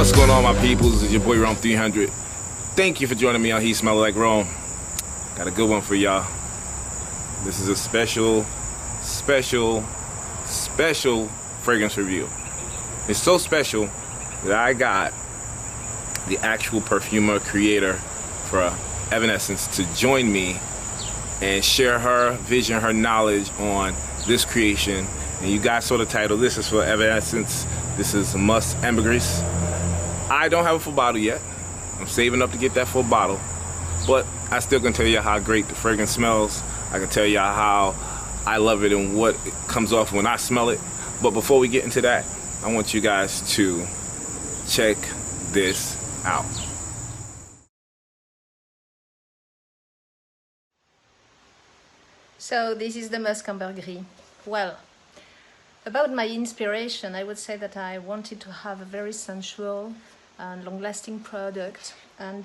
What's going on, my peoples? It's your boy Rome 300. Thank you for joining me on He Smell Like Rome. Got a good one for y'all. This is a special fragrance review. It's so special that I got the actual perfumer creator for Evanescence to join me and share her vision, her knowledge on this creation. And you guys saw the title. This is for Evanescence. This is Musk Ambre Gris. I don't have a full bottle yet. I'm saving up to get that full bottle. But I still can tell you how great the fragrance smells. I can tell you how I love it and what it comes off when I smell it. But before we get into that, I want you guys to check this out. So this is the Musk Ambre Gris. Well, about my inspiration, I would say that I wanted to have a very sensual and long-lasting product, and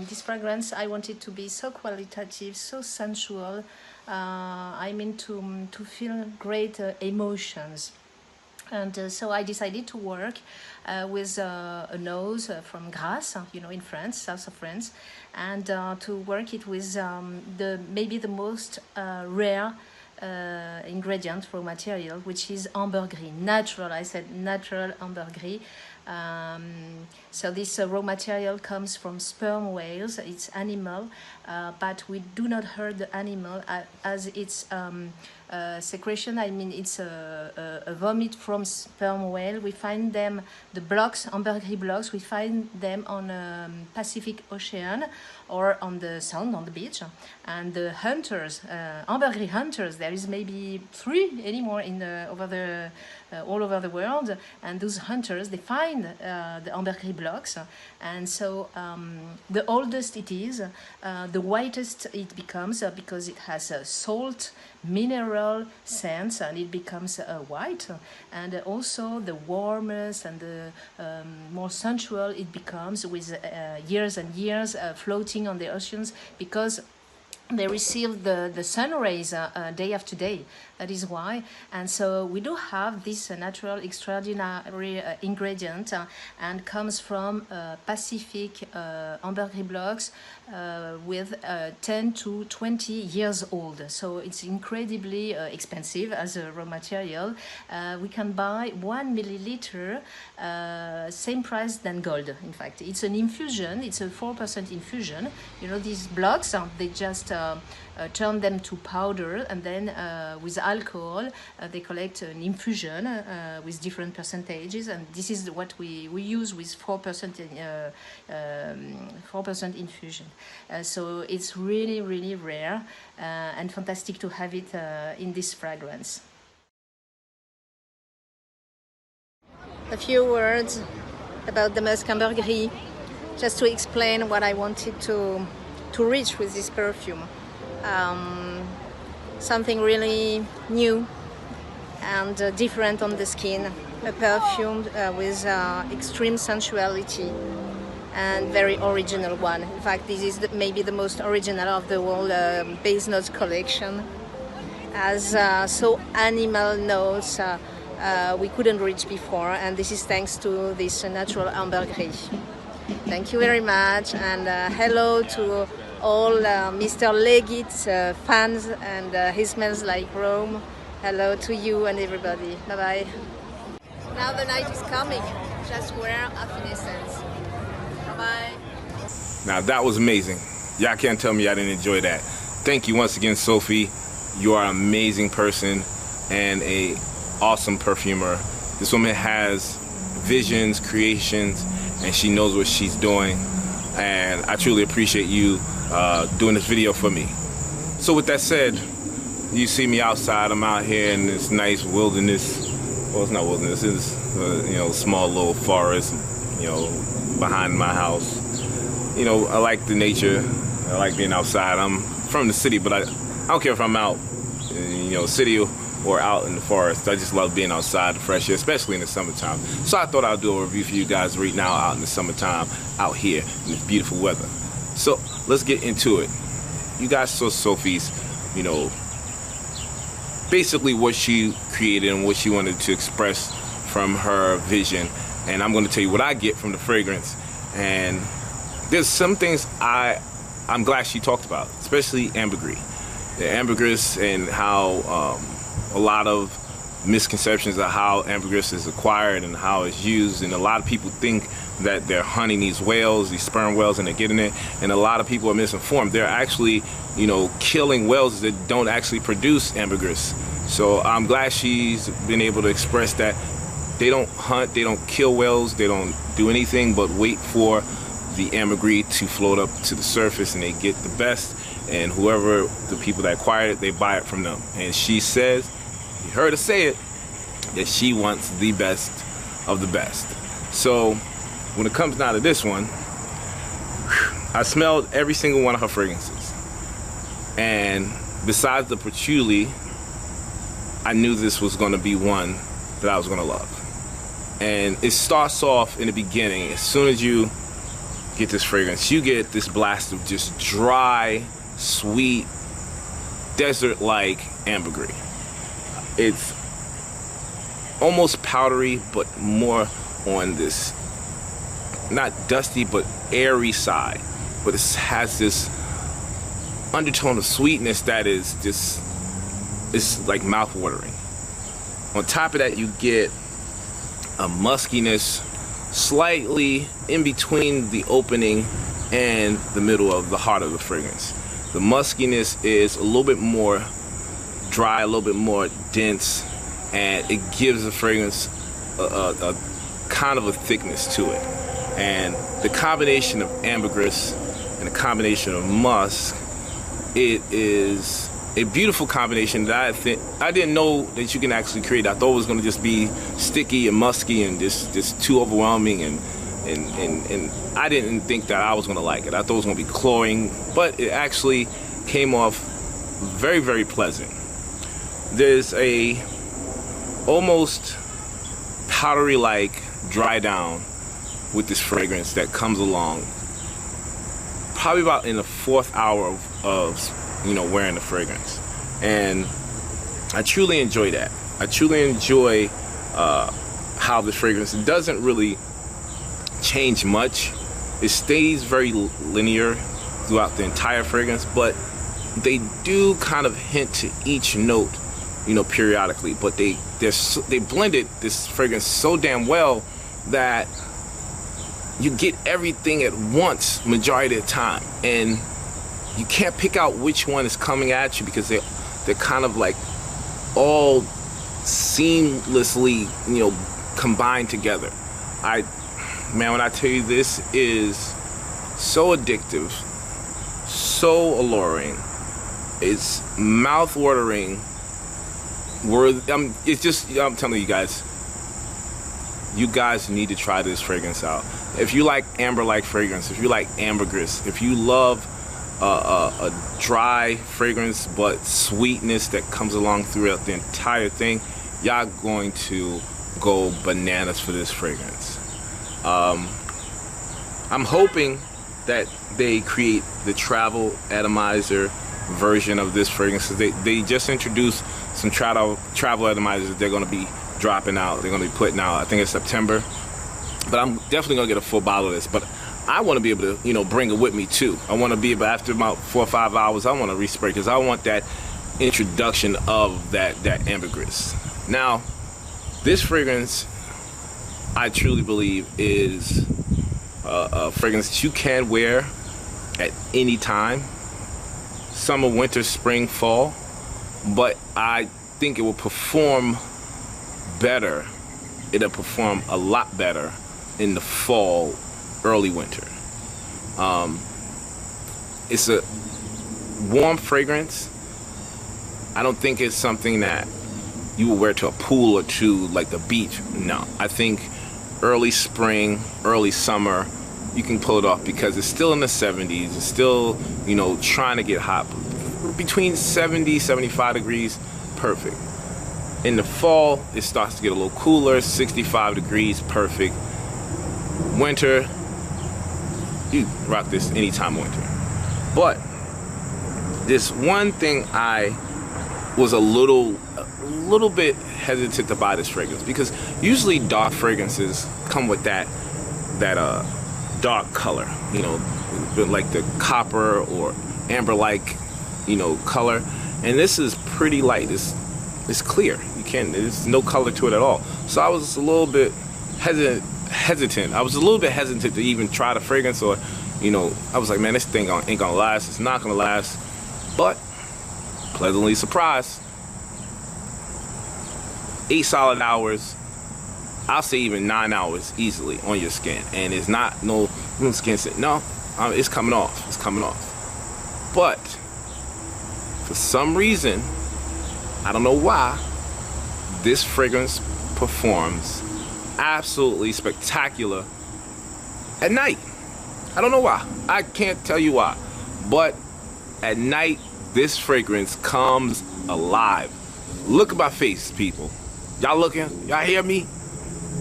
this fragrance I wanted to be so qualitative, so sensual. I mean to feel great emotions. And so I decided to work with a nose from Grasse, you know, in France, south of France, and to work it with maybe the most rare ingredient, raw material, which is amber gris, natural. I said natural amber gris. So this raw material comes from sperm whales. It's animal, but we do not hurt the animal as its secretion. I mean, it's a vomit from sperm whale. We find them, the blocks, amber gris blocks, we find them on Pacific Ocean or on the sand, on the beach. And the hunters, amber gris hunters, there is maybe 3 anymore in all over the world. And those hunters, they find the amber gris blocks. And so the oldest it is, the whitest it becomes because it has a salt, mineral scents, and it becomes white. And also the warmest and the more sensual it becomes with years and years floating on the oceans, because they receive the sun rays day after day. That is why. And so we do have this natural, extraordinary ingredient, and comes from Pacific amber gris blocks with 10 to 20 years old. So it's incredibly expensive as a raw material. We can buy 1 milliliter, same price than gold. In fact, it's an infusion. It's a 4% infusion. You know, these blocks, they just turn them to powder, and then with alcohol they collect an infusion with different percentages, and this is what we use with 4% infusion. So it's really, really rare and fantastic to have it in this fragrance. A few words about the Musk Ambre Gris, just to explain what I wanted to reach with this perfume. Something really new and different on the skin, a perfume with extreme sensuality and very original one. In fact, this is maybe the most original of the whole base notes collection, as so animal notes we couldn't reach before, and this is thanks to this natural amber gris. Thank you very much, and hello to all Mr. Leggit's fans, and He Smells Like Rome. Hello to you and everybody. Bye-bye. Now the night is coming. Just wear AFFINESSENCE. Bye-bye. Now that was amazing. Y'all can't tell me I didn't enjoy that. Thank you once again, Sophie. You are an amazing person and a awesome perfumer. This woman has visions, creations, and she knows what she's doing. And I truly appreciate you doing this video for me. So with that said, you see me outside. I'm out here in this nice wilderness. Well, it's not wilderness. It's you know, small little forest, you know, behind my house. You know, I like the nature. I like being outside. I'm from the city, but I don't care if I'm out in, you know, city or out in the forest. I just love being outside, the fresh air, especially in the summertime. So I thought I'd do a review for you guys right now out in the summertime, out here in this beautiful weather. So let's get into it. You guys saw Sophie's, you know, basically what she created and what she wanted to express from her vision. and I'm going to tell you what I get from the fragrance. And there's some things I'm glad she talked about, especially Ambre Gris. The Ambre Gris, and how a lot of misconceptions of how Ambre Gris is acquired and how it's used, and a lot of people think that they're hunting these whales, these sperm whales, and they're getting it, and a lot of people are misinformed. They're actually, killing whales that don't actually produce Ambre Gris. So I'm glad she's been able to express that they don't hunt, they don't kill whales, they don't do anything but wait for the Ambre Gris to float up to the surface, and they get the best, and whoever the people that acquired it, they buy it from them. And she says, you heard her say it, that she wants the best of the best. So when it comes down to this one, I smelled every single one of her fragrances, and besides the patchouli, I knew this was going to be one that I was going to love. And it starts off in the beginning. As soon as you get this fragrance, you get this blast of just dry, sweet, desert-like Ambre Gris. It's almost powdery, but more on this, not dusty, but airy side. But it has this undertone of sweetness that is just, it's like mouth-watering. On top of that, you get a muskiness slightly in between the opening and the middle of the heart of the fragrance. The muskiness is a little bit more dry, a little bit more dense, and it gives the fragrance a kind of a thickness to it. And the combination of ambergris and the combination of musk, it is a beautiful combination that I didn't know that you can actually create. I thought it was going to just be sticky and musky and just too overwhelming, and I didn't think that I was going to like it. I thought it was going to be cloying, but it actually came off very, very pleasant. There's a almost powdery like dry down with this fragrance that comes along probably about in the 4th hour of wearing the fragrance, and I truly enjoy that. I truly enjoy how the fragrance doesn't really change much. It stays very linear throughout the entire fragrance, but they do kind of hint to each note, periodically. But they blended this fragrance so damn well that you get everything at once majority of the time, and you can't pick out which one is coming at you because they're kind of like all seamlessly, combined together. When I tell you, this is so addictive, so alluring, it's mouth-watering. I'm telling you guys need to try this fragrance out. If you like amber-like fragrance, if you like ambergris, if you love a dry fragrance but sweetness that comes along throughout the entire thing, y'all going to go bananas for this fragrance. I'm hoping that they create the travel atomizer version of this fragrance. They just introduced some travel atomizers that they're going to be dropping out. They're going to be putting out, I think it's September. But I'm definitely going to get a full bottle of this. But I want to be able to, bring it with me too. I want to be able, after about 4 or 5 hours, I want to respray because I want that introduction of that ambergris. Now, this fragrance, I truly believe, is a fragrance that you can wear at any time. Summer, winter, spring, fall. But I think it will perform better. It'll perform a lot better in the fall, early winter. It's a warm fragrance. I don't think it's something that you will wear to a pool or to like the beach. No, I think early spring, early summer, you can pull it off because it's still in the 70s. It's still, trying to get hot. Between 70, 75 degrees, perfect. In the fall, it starts to get a little cooler, 65 degrees, perfect. Winter, you rock this anytime winter. But this one thing I was a little bit hesitant to buy this fragrance, because usually dark fragrances come with that dark color, you know, like the copper or amber-like, you know, color. And this is pretty light. It's clear. There's no color to it at all. So I was a little bit hesitant. I was a little bit hesitant to even try the fragrance, or, you know, I was like, man, this thing ain't gonna last. It's not gonna last. But pleasantly surprised. 8 solid hours. I'll say even 9 hours easily on your skin, and it's not no skin scent. No, it's coming off. It's coming off. But for some reason, I don't know why, this fragrance performs absolutely spectacular at night. I don't know why. I can't tell you why. But at night, this fragrance comes alive. Look at my face, people. Y'all looking? Y'all hear me?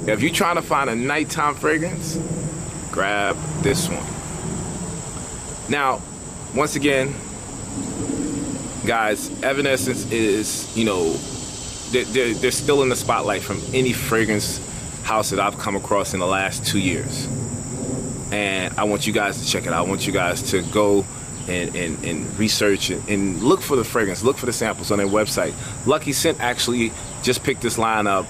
If you're trying to find a nighttime fragrance, grab this one. Now, once again, guys, Evanescence is, you know, they're still in the spotlight from any fragrance house that I've come across in the last 2 years. And I want you guys to check it out. I want you guys to go and research and look for the fragrance, look for the samples on their website. Lucky Scent actually just picked this line up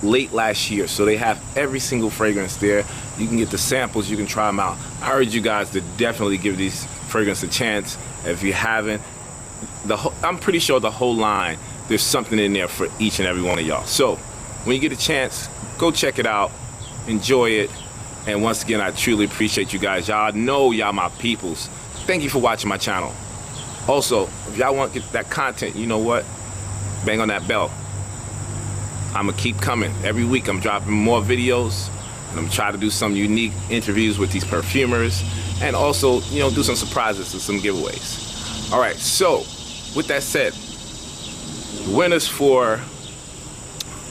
late last year, so they have every single fragrance there. You can get the samples, you can try them out. I urge you guys to definitely give these fragrances a chance. If you haven't, I'm pretty sure the whole line, there's something in there for each and every one of y'all. So when you get a chance, go check it out, enjoy it. And once again, I truly appreciate you guys. Y'all know y'all my peoples. Thank you for watching my channel. Also, if y'all want to get that content, you know what? Bang on that bell. I'm gonna keep coming. Every week I'm dropping more videos, and I'm trying to do some unique interviews with these perfumers, and also, you know, do some surprises and some giveaways. All right, so with that said, the winners for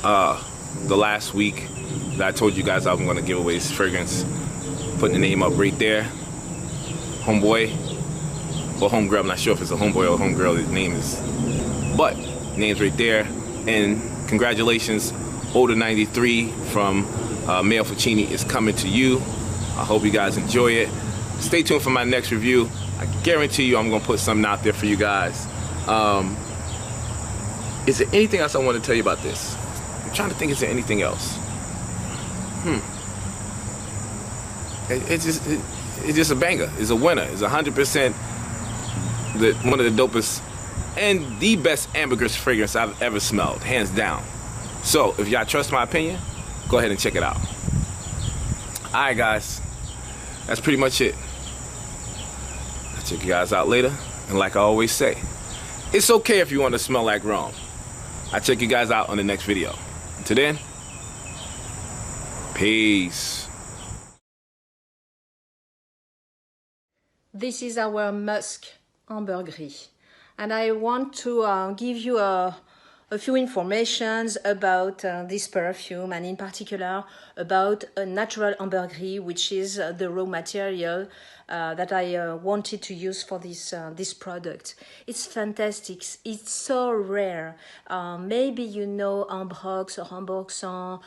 the last week that I told you guys I'm gonna give away this fragrance, putting the name up right there. Homeboy or homegirl, I'm not sure if it's a homeboy or homegirl, his name is, but name's right there. And congratulations, Older 93 from Male Ficini is coming to you. I hope you guys enjoy it. Stay tuned for my next review. I guarantee you I'm gonna put something out there for you guys. Is there anything else I want to tell you about this? I'm trying to think, is there anything else? It's just a banger. It's a winner. It's 100% one of the dopest and the best ambergris fragrance I've ever smelled, hands down. So if y'all trust my opinion, go ahead and check it out. Alright guys, that's pretty much it. I'll check you guys out later, and like I always say, it's okay if you want to smell like Rome. I'll check you guys out on the next video. Until then, peace. This is our Musk Ambre Gris, and I want to give you a few informations about this perfume, and in particular about a natural amber gris, which is the raw material that I wanted to use for this product. It's fantastic. It's so rare. Maybe you know Ambrox or Amboxan.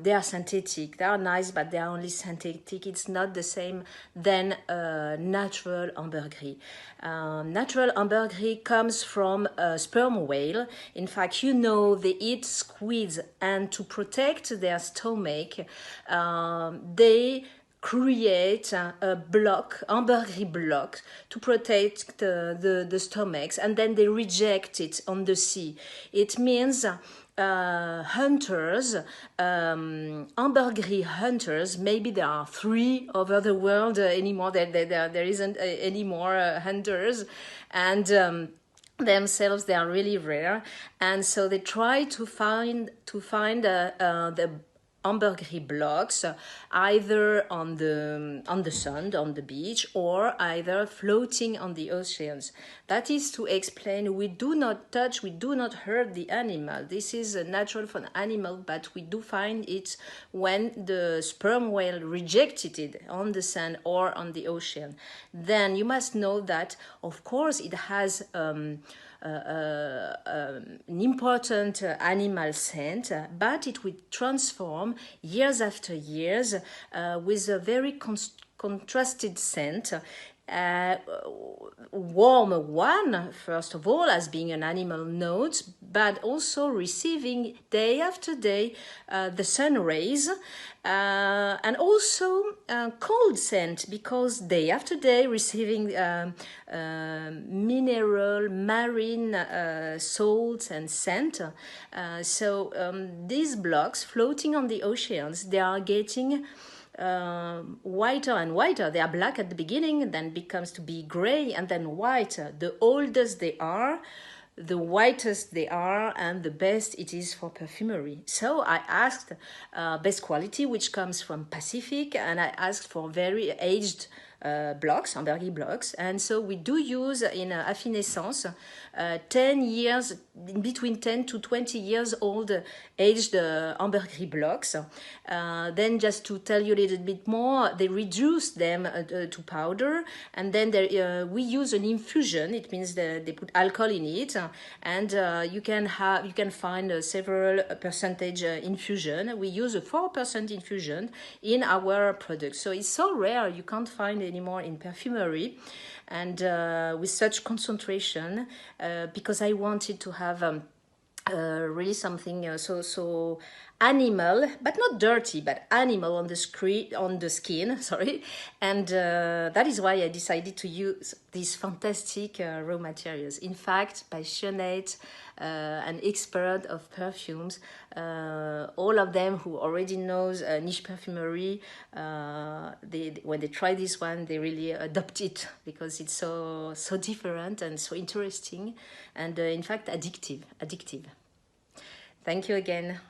They are synthetic. They are nice, but they are only synthetic. It's not the same than natural amber gris. Natural amber gris comes from a sperm whale. In fact, you know, they eat squids, and to protect their stomach, they create a block, ambergris block, to protect the stomachs, and then they reject it on the sea. It means hunters, ambergris hunters, maybe there are 3 over the world anymore, there isn't any more hunters, and themselves they are really rare, and so they try to find the ambergris blocks either on the sand, on the beach, or either floating on the oceans. That is to explain, we do not touch, we do not hurt the animal. This is natural for an animal, but we do find it when the sperm whale rejected it on the sand or on the ocean. Then you must know that, of course, it has an important animal scent, but it will transform years after years with a very contrasted scent. Warm one, first of all, as being an animal note, but also receiving day after day the sun rays, and also cold scent, because day after day receiving mineral, marine salts and scent. These blocks floating on the oceans, they are getting whiter and whiter. They are black at the beginning, then becomes to be gray, and then whiter. The oldest they are, the whitest they are, and the best it is for perfumery. So I asked best quality, which comes from Pacific, and I asked for very aged blocks, Ambre Gris blocks. And so we do use in AFFINESSENCE 10 years, between 10 to 20 years old aged Ambre Gris blocks. Then just to tell you a little bit more, they reduce them to powder, and then we use an infusion. It means they put alcohol in it, and you can find several percentage infusion. We use a 4% infusion in our product, so it's so rare you can't find anymore in perfumery, and with such concentration, because I wanted to have really something so animal, but not dirty, but animal on the skin, sorry. And that is why I decided to use these fantastic raw materials. In fact, passionate, an expert of perfumes, all of them who already knows niche perfumery, when they try this one, they really adopt it, because it's so different and so interesting, and in fact addictive. Thank you again.